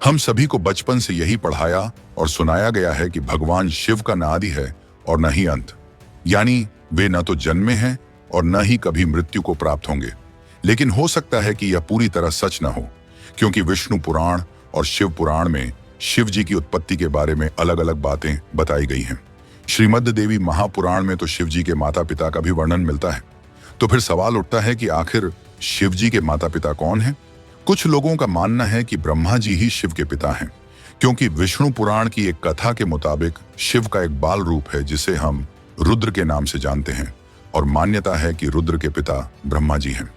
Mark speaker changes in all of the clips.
Speaker 1: हम सभी को बचपन से यही पढ़ाया और सुनाया गया है कि भगवान शिव का न आदि है और न ही अंत, यानी वे न तो जन्मे हैं और न ही कभी मृत्यु को प्राप्त होंगे। लेकिन हो सकता है कि यह पूरी तरह सच न हो, क्योंकि विष्णु पुराण और शिव पुराण में शिव जी की उत्पत्ति के बारे में अलग अलग बातें बताई गई हैं। श्रीमद् देवी महापुराण में तो शिव जी के माता पिता का भी वर्णन मिलता है। तो फिर सवाल उठता है कि आखिर शिव जी के माता पिता कौन हैं? कुछ लोगों का मानना है कि ब्रह्मा जी ही शिव के पिता हैं, क्योंकि विष्णु पुराण की एक कथा के मुताबिक शिव का एक बाल रूप है जिसे हम रुद्र के नाम से जानते हैं, और मान्यता है कि रुद्र के पिता ब्रह्मा जी हैं।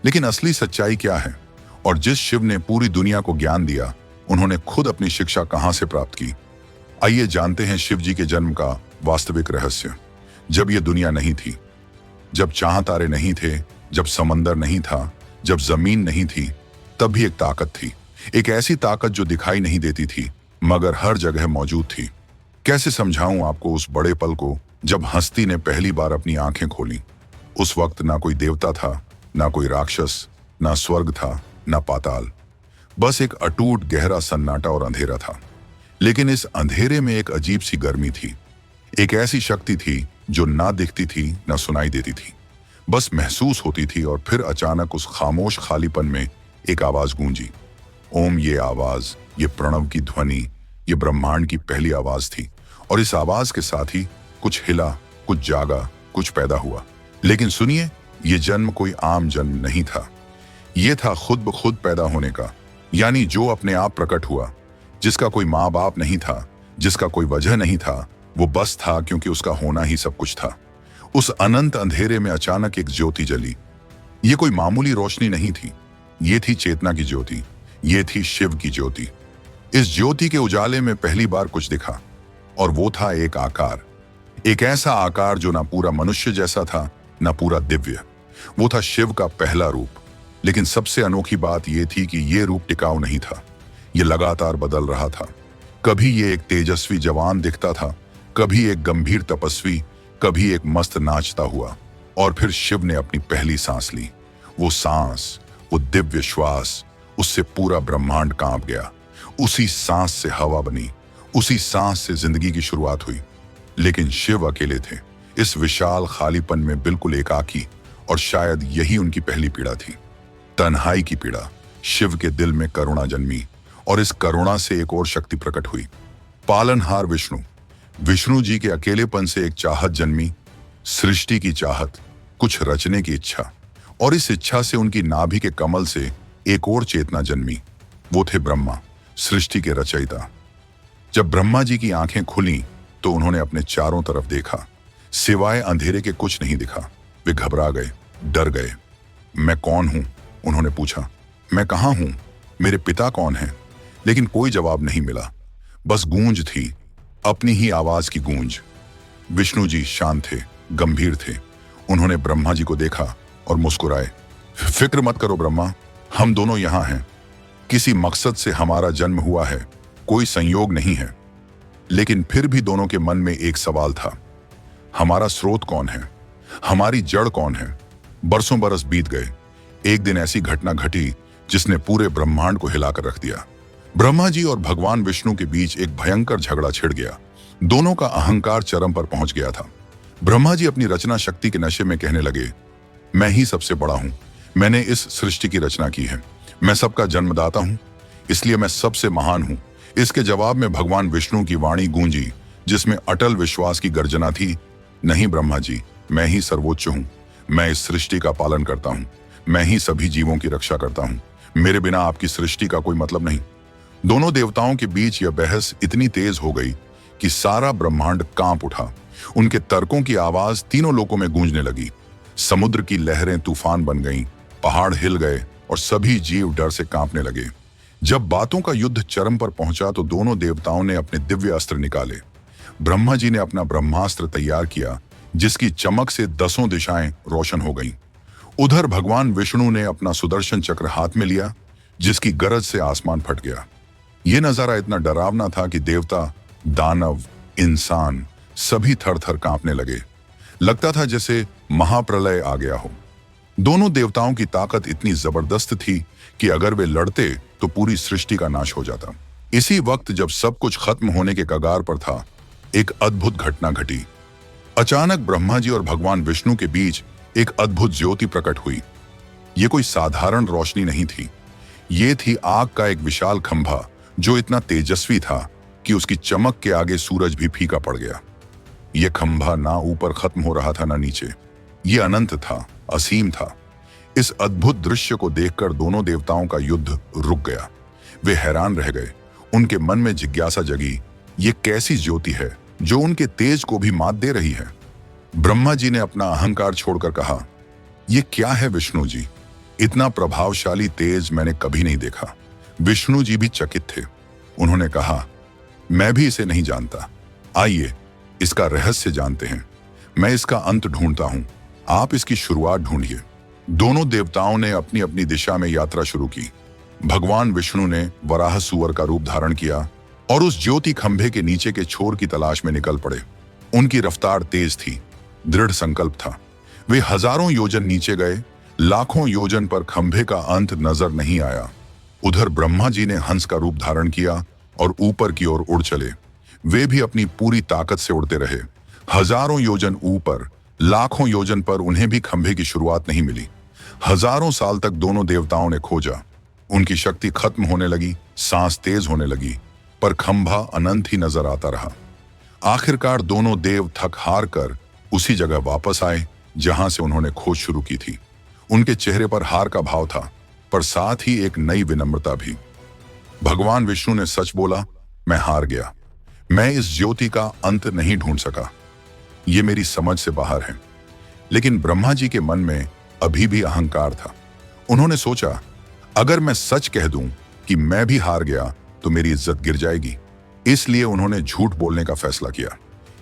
Speaker 1: लेकिन असली सच्चाई क्या है? और जिस शिव ने पूरी दुनिया को ज्ञान दिया, उन्होंने खुद अपनी शिक्षा कहां से प्राप्त की? आइए जानते हैं शिव जी के जन्म का वास्तविक रहस्य। जब यह दुनिया नहीं थी, जब चांद तारे नहीं थे, जब समंदर नहीं था, जब जमीन नहीं थी, तब भी एक ताकत थी। एक ऐसी ताकत जो दिखाई नहीं देती थी मगर हर जगह मौजूद थी। कैसे समझाऊं आपको उस बड़े पल को जब हस्ती ने पहली बार अपनी आंखें खोली? उस वक्त ना कोई देवता था, ना कोई राक्षस, ना स्वर्ग था, ना पाताल। बस एक अटूट गहरा सन्नाटा और अंधेरा था। लेकिन इस अंधेरे में एक अजीब सी गर्मी थी। एक ऐसी शक्ति थी जो ना दिखती थी, ना सुनाई देती थी, बस महसूस होती थी। और फिर अचानक उस खामोश खालीपन में एक आवाज गूंजी। ओम। ये आवाज, ये प्रणव की ध्वनि, ये ब्रह्मांड की पहली आवाज थी। और इस आवाज के साथ ही कुछ हिला, कुछ जागा, कुछ पैदा हुआ। लेकिन सुनिए, ये जन्म कोई आम जन्म नहीं था। ये था खुद ब खुद पैदा होने का, यानी जो अपने आप प्रकट हुआ, जिसका कोई माँ बाप नहीं था, जिसका कोई वजह नहीं था, वो बस था क्योंकि उसका होना ही सब कुछ था। उस अनंत अंधेरे में अचानक एक ज्योति जली। ये कोई मामूली रोशनी नहीं थी, ये थी चेतना की ज्योति, ये थी शिव की ज्योति। इस ज्योति के उजाले में पहली बार कुछ दिखा, और वो था एक आकार। एक ऐसा आकार जो ना पूरा मनुष्य जैसा था, ना पूरा दिव्य। वो था शिव का पहला रूप। लेकिन सबसे अनोखी बात यह थी कि यह रूप टिकाऊ नहीं था, ये लगातार बदल रहा था। कभी ये एक तेजस्वी जवान दिखता था, कभी एक गंभीर तपस्वी, कभी एक मस्त नाचता हुआ। और फिर शिव ने अपनी पहली सांस ली। वो सांस, वो दिव्य श्वास, उससे पूरा ब्रह्मांड कांप गया। उसी सांस से हवा बनी, उसी सांस से जिंदगी की शुरुआत हुई। लेकिन शिव अकेले थे इस विशाल खालीपन में, बिल्कुल एकाकी। और शायद यही उनकी पहली पीड़ा थी, तन्हाई की पीड़ा। शिव के दिल में करुणा जन्मी, और इस करुणा से एक और शक्ति प्रकट हुई, पालनहार विष्णु। विष्णु जी के अकेलेपन से एक चाहत जन्मी, सृष्टि की चाहत, कुछ रचने की इच्छा। और इस इच्छा से उनकी नाभि के कमल से एक और चेतना जन्मी। वो थे ब्रह्मा, सृष्टि के रचयिता। जब ब्रह्मा जी की आंखें खुली तो उन्होंने अपने चारों तरफ देखा। सिवाय अंधेरे के कुछ नहीं दिखा। वे घबरा गए, डर गए। मैं कौन हूं? उन्होंने पूछा। मैं कहां हूं? मेरे पिता कौन हैं? लेकिन कोई जवाब नहीं मिला। बस गूंज थी, अपनी ही आवाज की गूंज। विष्णु जी शांत थे, गंभीर थे। उन्होंने ब्रह्मा जी को देखा और मुस्कुराए। फिक्र मत करो ब्रह्मा, हम दोनों यहां हैं। किसी मकसद से हमारा जन्म हुआ है, कोई संयोग नहीं है। लेकिन फिर भी दोनों के मन में एक सवाल था, हमारा स्रोत कौन है? हमारी जड़ कौन है? बरसों बरस बीत गए। एक दिन ऐसी घटना घटी जिसने पूरे ब्रह्मांड को हिलाकर रख दिया। ब्रह्मा जी और भगवान विष्णु के बीच एक भयंकर झगड़ा छिड़ गया। दोनों का अहंकार चरम पर पहुंच गया था। ब्रह्मा जी अपनी रचना शक्ति के नशे में कहने लगे, मैं ही सबसे बड़ा हूं, मैंने इस सृष्टि की रचना की है, मैं सबका जन्मदाता हूं, इसलिए मैं सबसे महान हूं। इसके जवाब में भगवान विष्णु की वाणी गूंजी, जिसमें अटल विश्वास की गर्जना थी, नहीं ब्रह्मा जी, मैं ही सर्वोच्च हूं, मैं इस सृष्टि का पालन करता हूं, मैं ही सभी जीवों की रक्षा करता हूं, मेरे बिना आपकी सृष्टि का कोई मतलब नहीं। दोनों देवताओं के बीच यह बहस इतनी तेज हो गई कि सारा ब्रह्मांड कांप उठा। उनके तर्कों की आवाज तीनों लोकों में गूंजने लगी। समुद्र की लहरें तूफान बन गईं, पहाड़ हिल गए और सभी जीव डर से कांपने लगे। जब बातों का युद्ध चरम पर पहुंचा तो दोनों देवताओं ने अपने दिव्य अस्त्र निकाले। ब्रह्मा जी ने अपना ब्रह्मास्त्र तैयार किया, जिसकी चमक से 10 दिशाएं रोशन हो गईं। उधर भगवान विष्णु ने अपना सुदर्शन चक्र हाथ में लिया, जिसकी गरज से आसमान फट गया। यह नजारा इतना डरावना था कि देवता, दानव, इंसान सभी थर थर कांपने लगे। लगता था जैसे महाप्रलय आ गया हो। दोनों देवताओं की ताकत इतनी जबरदस्त थी कि अगर वे लड़ते तो पूरी सृष्टि का नाश हो जाता। इसी वक्त जब सब कुछ खत्म होने के कगार पर था, एक अद्भुत घटना घटी। अचानक ब्रह्मा जी और भगवान विष्णु के बीच एक अद्भुत ज्योति प्रकट हुई। ये कोई साधारण रोशनी नहीं थी, ये थी आग का एक विशाल खंभा जो इतना तेजस्वी था कि उसकी चमक के आगे सूरज भी फीका पड़ गया। यह खंभा ना ऊपर खत्म हो रहा था ना नीचे, ये अनंत था, असीम था। इस अद्भुत दृश्य को देखकर दोनों देवताओं का युद्ध रुक गया। वे हैरान रह गए। उनके मन में जिज्ञासा जगी, ये कैसी ज्योति है जो उनके तेज को भी मात दे रही है। ब्रह्मा जी ने अपना अहंकार छोड़कर कहा, ये क्या है विष्णु जी, इतना प्रभावशाली तेज मैंने कभी नहीं देखा। विष्णु जी भी चकित थे। उन्होंने कहा, मैं भी इसे नहीं जानता, आइए इसका रहस्य जानते हैं। मैं इसका अंत ढूंढता हूं, आप इसकी शुरुआत ढूंढिए। दोनों देवताओं ने अपनी अपनी दिशा में यात्रा शुरू की। भगवान विष्णु ने वराह सुअर का रूप धारण किया और उस ज्योति खंभे के नीचे के छोर की तलाश में निकल पड़े। उनकी रफ्तार तेज थी, दृढ़ संकल्प था। वे हजारों योजन नीचे गए, लाखों योजन पर खंभे का अंत नजर नहीं आया। उधर ब्रह्मा जी ने हंस का रूप धारण किया और ऊपर की ओर उड़ चले। वे भी अपनी पूरी ताकत से उड़ते रहे। हजारों योजन ऊपर, लाखों योजन पर उन्हें भी खंभे की शुरुआत नहीं मिली। हजारों साल तक दोनों देवताओं ने खोजा। उनकी शक्ति खत्म होने लगी, सांस तेज होने लगी, पर खंभा अनंत ही नजर आता रहा। आखिरकार दोनों देव थक हार कर उसी जगह वापस आए जहां से उन्होंने खोज शुरू की थी। उनके चेहरे पर हार का भाव था, पर साथ ही एक नई विनम्रता भी। भगवान विष्णु ने सच बोला, मैं हार गया। मैं इस ज्योति का अंत नहीं ढूंढ सका, ये मेरी समझ से बाहर है। लेकिन ब्रह्मा जी के मन में अभी भी अहंकार था। उन्होंने सोचा, अगर मैं सच कह दूं कि मैं भी हार गया तो मेरी इज्जत गिर जाएगी। इसलिए उन्होंने झूठ बोलने का फैसला किया।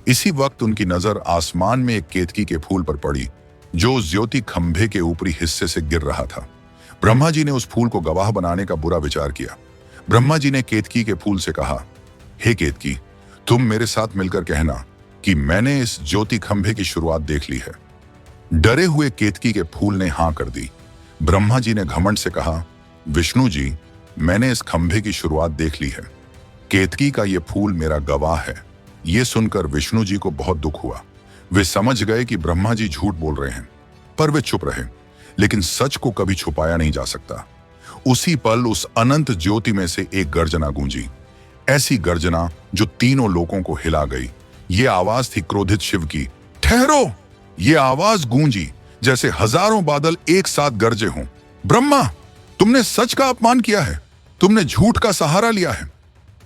Speaker 1: इसी वक्त उनकी नजर आसमान में एक केतकी के फूल पर पड़ी जो उस ज्योति खंभे के ऊपरी हिस्से से गिर रहा था। ब्रह्मा जी ने उस फूल को गवाह बनाने का बुरा विचार किया। ब्रह्मा जी ने केतकी के फूल से कहा, हे केतकी, तुम मेरे साथ मिलकर कहना कि मैंने इस ज्योति खंभे की शुरुआत देख ली है। डरे हुए केतकी के फूल ने हां कर दी। ब्रह्मा जी ने घमंड से कहा, विष्णु जी, मैंने इस खंभे की शुरुआत देख ली है। केतकी का ये फूल मेरा गवाह है। ये सुनकर विष्णु जी को बहुत दुख हुआ। वे समझ गए कि ब्रह्मा जी झूठ बोल रहे हैं, पर वे चुप रहे। लेकिन सच को कभी छुपाया नहीं जा सकता। उसी पल उस अनंत ज्योति में से एक गर्जना गूंजी, ऐसी गर्जना जो तीनों लोगों को हिला गई। ये आवाज थी क्रोधित शिव की। ठहरो! ये आवाज गूंजी जैसे हजारों बादल एक साथ गरजे हों। ब्रह्मा, तुमने सच का अपमान किया है, तुमने झूठ का सहारा लिया है।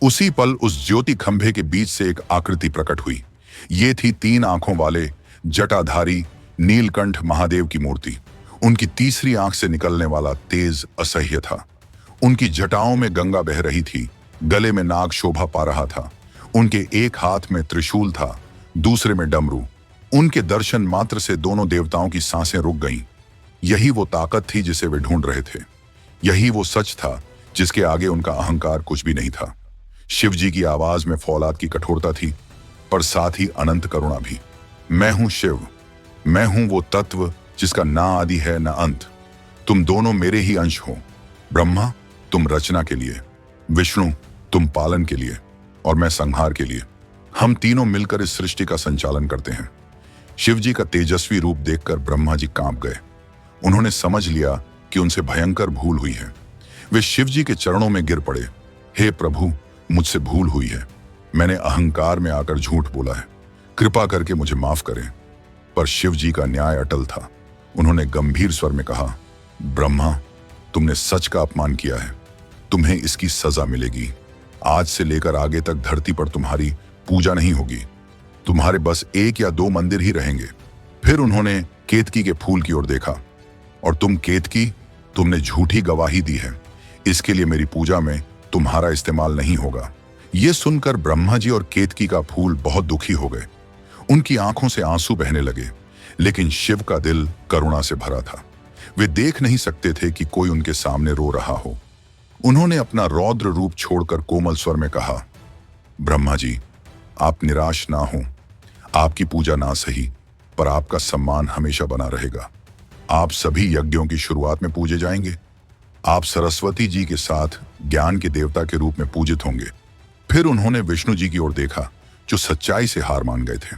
Speaker 1: उसी पल उस ज्योति खंभे के बीच से एक आकृति प्रकट हुई। ये थी 3 आंखों वाले जटाधारी नीलकंठ महादेव की मूर्ति। उनकी तीसरी आंख से निकलने वाला तेज असह्य था। उनकी जटाओं में गंगा बह रही थी, गले में नाग शोभा पा रहा था। उनके एक हाथ में त्रिशूल था, दूसरे में डमरू। उनके दर्शन मात्र से दोनों देवताओं की सांसें रुक गईं। यही वो ताकत थी जिसे वे ढूंढ रहे थे। यही वो सच था जिसके आगे उनका अहंकार कुछ भी नहीं था। शिव जी की आवाज में फौलाद की कठोरता थी, पर साथ ही अनंत करुणा भी। मैं हूं शिव, मैं हूं वो तत्व जिसका ना आदि है ना अंत। तुम दोनों मेरे ही अंश हो। ब्रह्मा, तुम रचना के लिए, विष्णु, तुम पालन के लिए, और मैं संहार के लिए। हम तीनों मिलकर इस सृष्टि का संचालन करते हैं। शिव जी का तेजस्वी रूप देखकर ब्रह्मा जी कांप गए। उन्होंने समझ लिया कि उनसे भयंकर भूल हुई है। वे शिव जी के चरणों में गिर पड़े। हे प्रभु, मुझसे भूल हुई है। मैंने अहंकार में आकर झूठ बोला है, कृपा करके मुझे माफ करें। पर शिव जी का न्याय अटल था। उन्होंने गंभीर स्वर में कहा, ब्रह्मा, तुमने सच का अपमान किया है, तुम्हें इसकी सजा मिलेगी। आज से लेकर आगे तक धरती पर तुम्हारी पूजा नहीं होगी। तुम्हारे बस 1 या 2 मंदिर ही रहेंगे। फिर उन्होंने केतकी के फूल की ओर देखा, और तुम केतकी, तुमने झूठी गवाही दी है। इसके लिए मेरी पूजा में तुम्हारा इस्तेमाल नहीं होगा। यह सुनकर ब्रह्मा जी और केतकी का फूल बहुत दुखी हो गए। उनकी आंखों से आंसू बहने लगे, लेकिन शिव का दिल करुणा से भरा था। वे देख नहीं सकते थे कि कोई उनके सामने रो रहा हो। उन्होंने अपना रौद्र रूप छोड़कर कोमल स्वर में कहा, ब्रह्मा जी, आप निराश ना हो। आपकी पूजा ना सही, पर आपका सम्मान हमेशा बना रहेगा। आप सभी यज्ञों की शुरुआत में पूजे जाएंगे। आप सरस्वती जी के साथ ज्ञान के देवता के रूप में पूजित होंगे। फिर उन्होंने विष्णु जी की ओर देखा, जो सच्चाई से हार मान गए थे।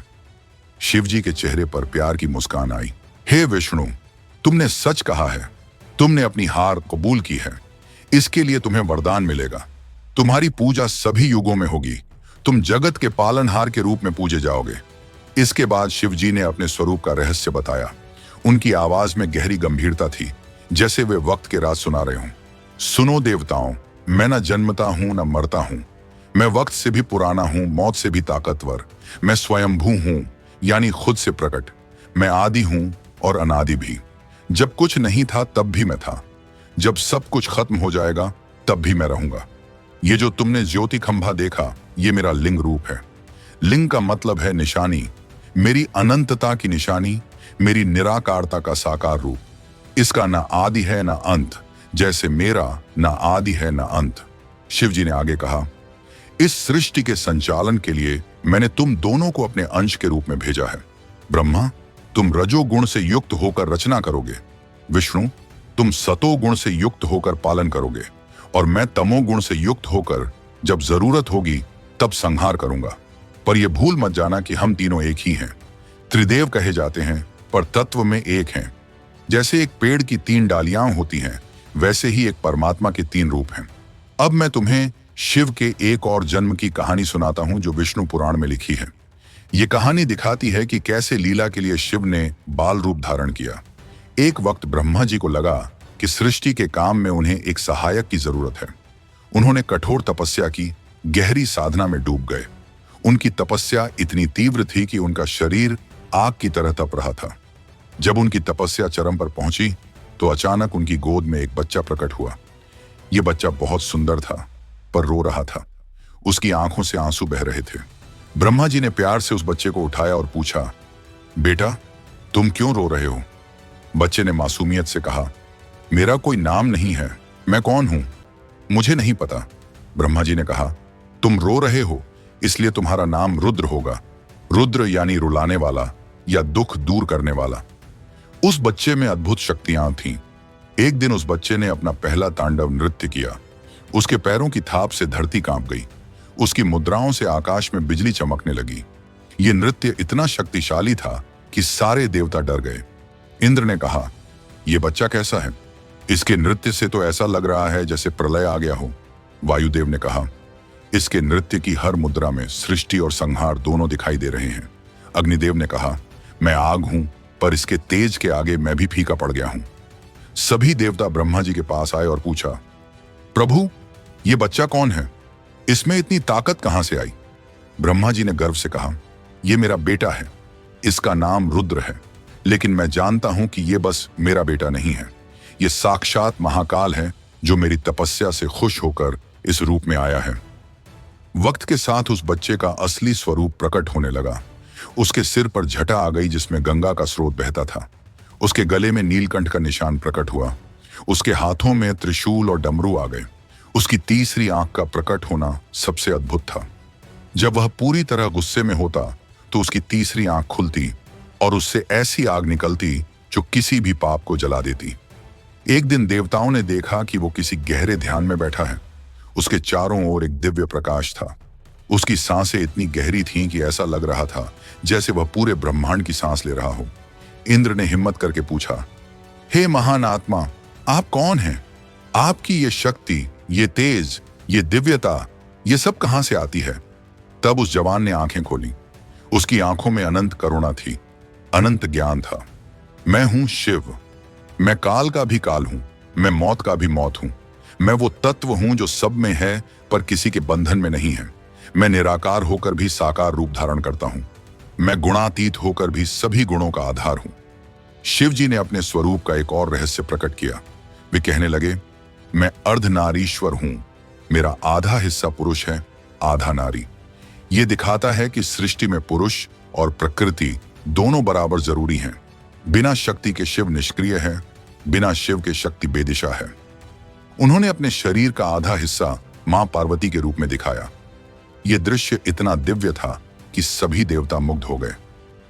Speaker 1: शिव जी के चेहरे पर प्यार की मुस्कान आई। हे विष्णु, तुमने सच कहा है। तुमने अपनी हार कबूल की है। इसके लिए तुम्हें वरदान मिलेगा। तुम्हारी पूजा सभी युगों में होगी। तुम जगत के पालनहार के रूप में पूजे जाओगे। इसके बाद शिव जी ने अपने स्वरूप का रहस्य बताया। उनकी आवाज में गहरी गंभीरता थी, जैसे वे वक्त के राज सुना रहे हों। सुनो देवताओं, मैं न जन्मता हूं न मरता हूं। मैं वक्त से भी पुराना हूं, मौत से भी ताकतवर। मैं स्वयंभू हूं, यानी खुद से प्रकट। मैं आदि हूं और अनादि भी। जब कुछ नहीं था तब भी मैं था। जब सब कुछ खत्म हो जाएगा तब भी मैं रहूंगा। ये जो तुमने ज्योति खंभा देखा, ये मेरा लिंग रूप है। लिंग का मतलब है निशानी, मेरी अनंतता की निशानी, मेरी निराकारता का साकार रूप। इसका ना आदि है ना अंत, जैसे मेरा ना आदि है ना अंत। शिव जी ने आगे कहा, इस सृष्टि के संचालन के लिए मैंने तुम दोनों को अपने अंश के रूप में भेजा है। ब्रह्मा, तुम रजोगुण से युक्त होकर रचना करोगे। विष्णु, तुम सतोगुण से युक्त होकर पालन करोगे। और मैं तमोगुण से युक्त होकर जब जरूरत होगी तब संहार करूंगा। पर यह भूल मत जाना कि हम तीनों एक ही हैं। त्रिदेव कहे जाते हैं, पर तत्व में एक हैं। जैसे एक पेड़ की 3 डालियां होती हैं, वैसे ही एक परमात्मा के 3 रूप हैं। अब मैं तुम्हें शिव के एक और जन्म की कहानी सुनाता हूं, जो विष्णु पुराण में लिखी है। ये कहानी दिखाती है कि कैसे लीला के लिए शिव ने बाल रूप धारण किया। एक वक्त ब्रह्मा जी को लगा कि सृष्टि के काम में उन्हें एक सहायक की जरूरत है। उन्होंने कठोर तपस्या की, गहरी साधना में डूब गए। उनकी तपस्या इतनी तीव्र थी कि उनका शरीर आग की तरह तप रहा था। जब उनकी तपस्या चरम पर पहुंची तो अचानक उनकी गोद में एक बच्चा प्रकट हुआ। यह बच्चा बहुत सुंदर था, पर रो रहा था। उसकी आंखों से आंसू बह रहे थे। ब्रह्मा जी ने प्यार से उस बच्चे को उठाया और पूछा, बेटा, तुम क्यों रो रहे हो? बच्चे ने मासूमियत से कहा, मेरा कोई नाम नहीं है, मैं कौन हूं? मुझे नहीं पता। ब्रह्मा जी ने कहा, तुम रो रहे हो, इसलिए तुम्हारा नाम रुद्र होगा। रुद्र यानी रुलाने वाला या दुख दूर करने वाला। उस बच्चे में अद्भुत शक्तियां थीं। एक दिन उस बच्चे ने अपना पहला तांडव नृत्य किया। उसके पैरों की थाप से धरती कांप गई। उसकी मुद्राओं से आकाश में बिजली चमकने लगी। यह नृत्य इतना शक्तिशाली था कि सारे देवता डर गए। इंद्र ने कहा, यह बच्चा कैसा है? इसके नृत्य से तो ऐसा लग रहा है जैसे प्रलय आ गया हो। वायुदेव ने कहा, इसके नृत्य की हर मुद्रा में सृष्टि और संहार दोनों दिखाई दे रहे हैं। अग्निदेव ने कहा, मैं आग हूं, पर इसके तेज के आगे मैं भी फीका पड़ गया हूं। सभी देवता ब्रह्मा जी के पास आए और पूछा, प्रभु, यह बच्चा कौन है? इसमें इतनी ताकत कहां से आई? ब्रह्मा जी ने गर्व से कहा, यह मेरा बेटा है। इसका नाम रुद्र है, लेकिन मैं जानता हूं कि यह बस मेरा बेटा नहीं है। यह साक्षात महाकाल है, जो मेरी तपस्या से खुश होकर इस रूप में आया है। वक्त के साथ उस बच्चे का असली स्वरूप प्रकट होने लगा। उसके सिर पर झटा आ गई, जिसमें गंगा का स्रोत बहता था। उसके गले में नीलकंठ का निशान प्रकट हुआ। उसके हाथों में त्रिशूल और डमरू आ गए। उसकी तीसरी आंख का प्रकट होना सबसे अद्भुत था। जब वह पूरी तरह गुस्से में होता तो उसकी तीसरी आंख खुलती और उससे ऐसी आग निकलती जो किसी भी पाप को जला देती। एक दिन देवताओं ने देखा कि वो किसी गहरे ध्यान में बैठा है। उसके चारों ओर एक दिव्य प्रकाश था। उसकी सांसें इतनी गहरी थीं कि ऐसा लग रहा था जैसे वह पूरे ब्रह्मांड की सांस ले रहा हो। इंद्र ने हिम्मत करके पूछा, हे महान आत्मा, आप कौन हैं? आपकी ये शक्ति, ये तेज, ये दिव्यता, ये सब कहां से आती है? तब उस जवान ने आंखें खोली। उसकी आंखों में अनंत करुणा थी, अनंत ज्ञान था। मैं हूं शिव। मैं काल का भी काल हूं, मैं मौत का भी मौत हूं। मैं वो तत्व हूं जो सब में है पर किसी के बंधन में नहीं है। मैं निराकार होकर भी साकार रूप धारण करता हूं। मैं गुणातीत होकर भी सभी गुणों का आधार हूं। शिव जी ने अपने स्वरूप का एक और रहस्य प्रकट किया। वे कहने लगे, मैं अर्धनारीश्वर हूं। मेरा आधा हिस्सा पुरुष है, आधा नारी। यह दिखाता है कि सृष्टि में पुरुष और प्रकृति दोनों बराबर जरूरी हैं। बिना शक्ति के शिव निष्क्रिय है, बिना शिव के शक्ति बेदिशा है। उन्होंने अपने शरीर का आधा हिस्सा मां पार्वती के रूप में दिखाया। यह दृश्य इतना दिव्य था कि सभी देवता मुग्ध हो गए।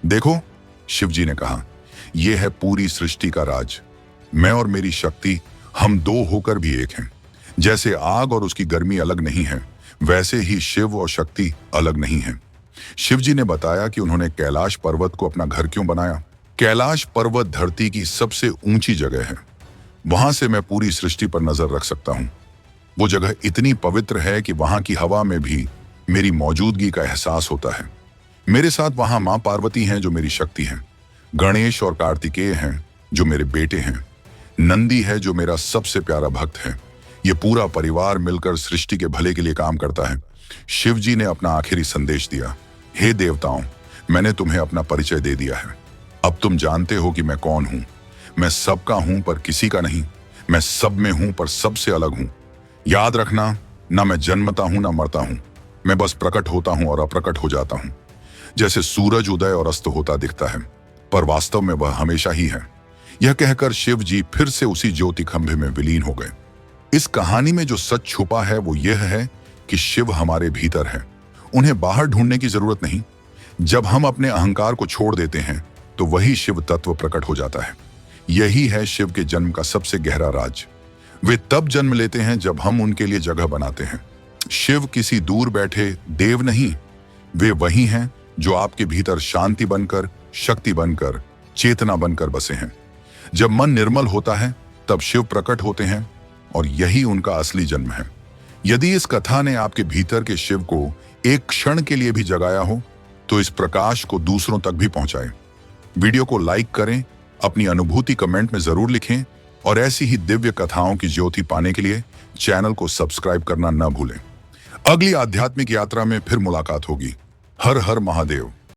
Speaker 1: देखो, शिव जी ने कहा, यह है पूरी सृष्टि का राज। मैं और मेरी शक्ति, हम दो होकर भी एक हैं। जैसे आग और उसकी गर्मी अलग नहीं है, वैसे ही शिव और शक्ति अलग नहीं है। शिव जी ने बताया कि उन्होंने कैलाश पर्वत को अपना घर क्यों बनाया। कैलाश पर्वत धरती की सबसे ऊंची जगह है। वहां से मैं पूरी सृष्टि पर नजर रख सकता हूं। वो जगह इतनी पवित्र है कि वहां की हवा में भी मेरी मौजूदगी का एहसास होता है। मेरे साथ वहां मां पार्वती हैं जो मेरी शक्ति हैं, गणेश और कार्तिकेय हैं जो मेरे बेटे हैं, नंदी है जो मेरा सबसे प्यारा भक्त है। ये पूरा परिवार मिलकर सृष्टि के भले के लिए काम करता है। शिव जी ने अपना आखिरी संदेश दिया, हे देवताओं, मैंने तुम्हें अपना परिचय दे दिया है। अब तुम जानते हो कि मैं कौन हूं। मैं सबका हूं पर किसी का नहीं। मैं सब में हूं पर सबसे अलग हूं। याद रखना, ना मैं जन्मता हूं ना मरता हूं। मैं बस प्रकट होता हूं और अप्रकट हो जाता हूं। जैसे सूरज उदय और अस्त होता दिखता है, पर वास्तव में वह हमेशा ही है। यह कहकर शिव जी फिर से उसी ज्योति खंभे में विलीन हो गए। इस कहानी में जो सच छुपा है वो यह है कि शिव हमारे भीतर है। उन्हें बाहर ढूंढने की जरूरत नहीं। जब हम अपने अहंकार को छोड़ देते हैं तो वही शिव तत्व प्रकट हो जाता है। यही है शिव के जन्म का सबसे गहरा राज। वे तब जन्म लेते हैं जब हम उनके लिए जगह बनाते हैं। शिव किसी दूर बैठे देव नहीं, वे वही हैं जो आपके भीतर शांति बनकर, शक्ति बनकर, चेतना बनकर बसे हैं। जब मन निर्मल होता है तब शिव प्रकट होते हैं और यही उनका असली जन्म है। यदि इस कथा ने आपके भीतर के शिव को एक क्षण के लिए भी जगाया हो तो इस प्रकाश को दूसरों तक भी पहुंचाएं। वीडियो को लाइक करें, अपनी अनुभूति कमेंट में जरूर लिखें और ऐसी ही दिव्य कथाओं की ज्योति पाने के लिए चैनल को सब्सक्राइब करना न भूलें। अगली आध्यात्मिक यात्रा में फिर मुलाकात होगी। हर हर महादेव।